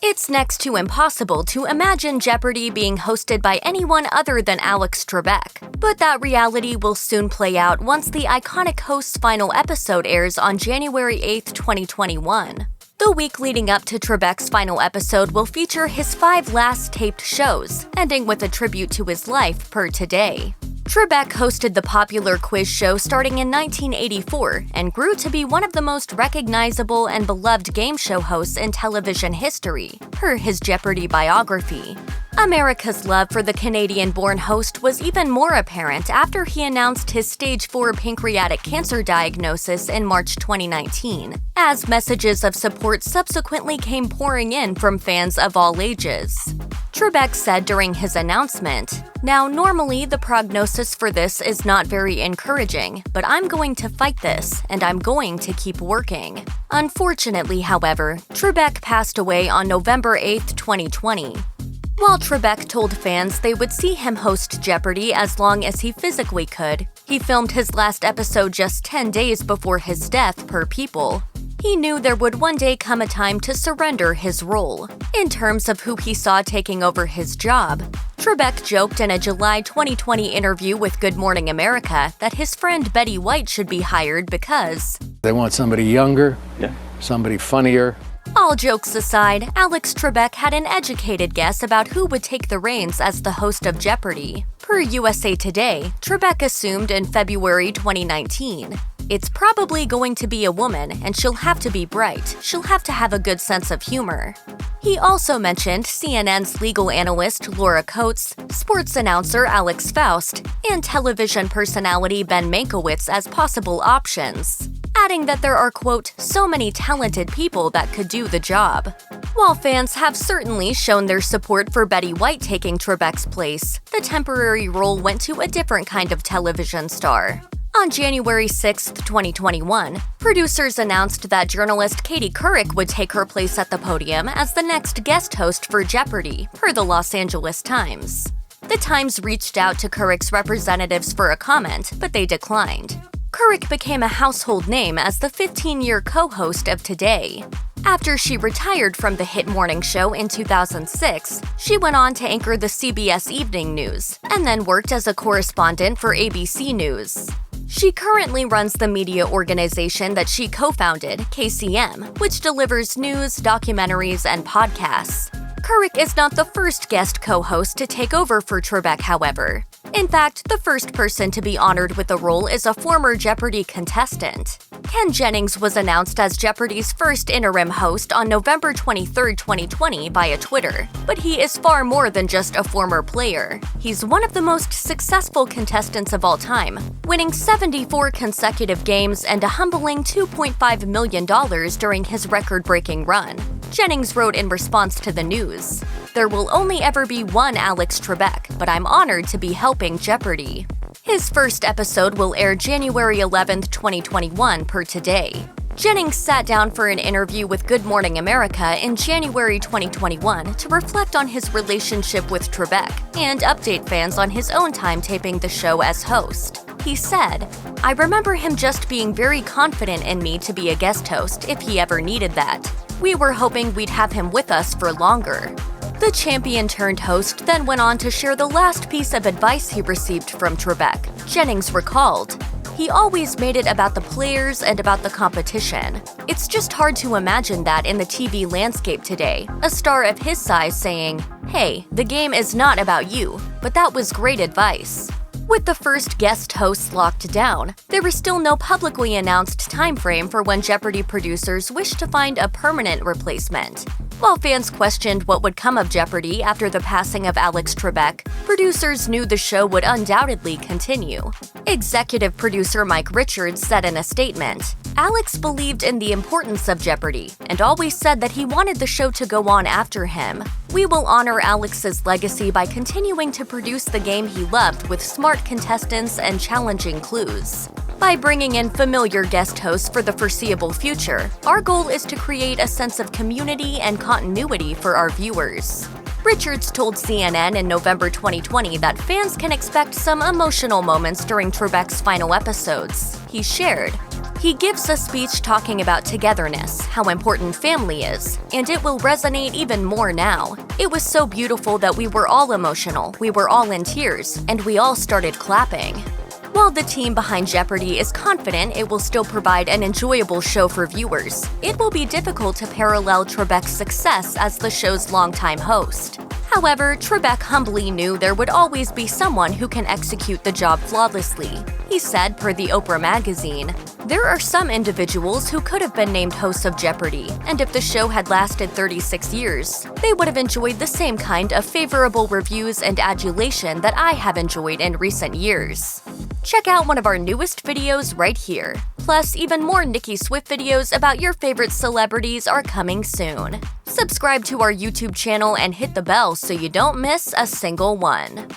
It's next to impossible to imagine Jeopardy being hosted by anyone other than Alex Trebek, but that reality will soon play out once the iconic host's final episode airs on January 8, 2021. The week leading up to Trebek's final episode will feature his 5 last taped shows, ending with a tribute to his life per Today. Trebek hosted the popular quiz show starting in 1984 and grew to be one of the most recognizable and beloved game show hosts in television history, per his Jeopardy biography. America's love for the Canadian-born host was even more apparent after he announced his stage 4 pancreatic cancer diagnosis in March 2019, as messages of support subsequently came pouring in from fans of all ages. Trebek said during his announcement, "Now, normally the prognosis for this is not very encouraging, but I'm going to fight this, and I'm going to keep working." Unfortunately, however, Trebek passed away on November 8, 2020. While Trebek told fans they would see him host Jeopardy as long as he physically could, he filmed his last episode just 10 days before his death per People. He knew there would one day come a time to surrender his role. In terms of who he saw taking over his job, Trebek joked in a July 2020 interview with Good Morning America that his friend Betty White should be hired because they want somebody younger, somebody funnier. All jokes aside, Alex Trebek had an educated guess about who would take the reins as the host of Jeopardy! Per USA Today, Trebek assumed in February 2019, "It's probably going to be a woman, and she'll have to be bright. She'll have to have a good sense of humor." He also mentioned CNN's legal analyst Laura Coates, sports announcer Alex Faust, and television personality Ben Mankiewicz as possible options, adding that there are, quote, "so many talented people that could do the job." While fans have certainly shown their support for Betty White taking Trebek's place, the temporary role went to a different kind of television star. On January 6, 2021, producers announced that journalist Katie Couric would take her place at the podium as the next guest host for Jeopardy! Per the Los Angeles Times. The Times reached out to Couric's representatives for a comment, but they declined. Couric became a household name as the 15-year co-host of Today. After she retired from the hit morning show in 2006, she went on to anchor the CBS Evening News, and then worked as a correspondent for ABC News. She currently runs the media organization that she co-founded, KCM, which delivers news, documentaries, and podcasts. Couric is not the first guest co-host to take over for Trebek, however. In fact, the first person to be honored with the role is a former Jeopardy! Contestant. Ken Jennings was announced as Jeopardy's first interim host on November 23, 2020 via Twitter, but he is far more than just a former player. He's one of the most successful contestants of all time, winning 74 consecutive games and a humbling $2.5 million during his record-breaking run. Jennings wrote in response to the news, "There will only ever be one Alex Trebek, but I'm honored to be helping Jeopardy!" His first episode will air January 11, 2021 per Today. Jennings sat down for an interview with Good Morning America in January 2021 to reflect on his relationship with Trebek and update fans on his own time taping the show as host. He said, "I remember him just being very confident in me to be a guest host if he ever needed that. We were hoping we'd have him with us for longer." The champion-turned-host then went on to share the last piece of advice he received from Trebek. Jennings recalled, "He always made it about the players and about the competition. It's just hard to imagine that in the TV landscape today, a star of his size saying, 'Hey, the game is not about you,' but that was great advice." With the first guest hosts locked down, there is still no publicly announced timeframe for when Jeopardy! Producers wish to find a permanent replacement. While fans questioned what would come of Jeopardy! After the passing of Alex Trebek, producers knew the show would undoubtedly continue. Executive producer Mike Richards said in a statement, "Alex believed in the importance of Jeopardy! And always said that he wanted the show to go on after him. We will honor Alex's legacy by continuing to produce the game he loved with smart contestants and challenging clues. By bringing in familiar guest hosts for the foreseeable future, our goal is to create a sense of community and continuity for our viewers." Richards told CNN in November 2020 that fans can expect some emotional moments during Trebek's final episodes. He shared, He gives a speech talking about togetherness, how important family is, and it will resonate even more now. It was so beautiful that we were all emotional, we were all in tears, and we all started clapping. While the team behind Jeopardy is confident it will still provide an enjoyable show for viewers, it will be difficult to parallel Trebek's success as the show's longtime host. However, Trebek humbly knew there would always be someone who can execute the job flawlessly. He said, per the Oprah magazine, "There are some individuals who could have been named hosts of Jeopardy, and if the show had lasted 36 years, they would have enjoyed the same kind of favorable reviews and adulation that I have enjoyed in recent years." Check out one of our newest videos right here. Plus, even more Nicki Swift videos about your favorite celebrities are coming soon. Subscribe to our YouTube channel and hit the bell so you don't miss a single one.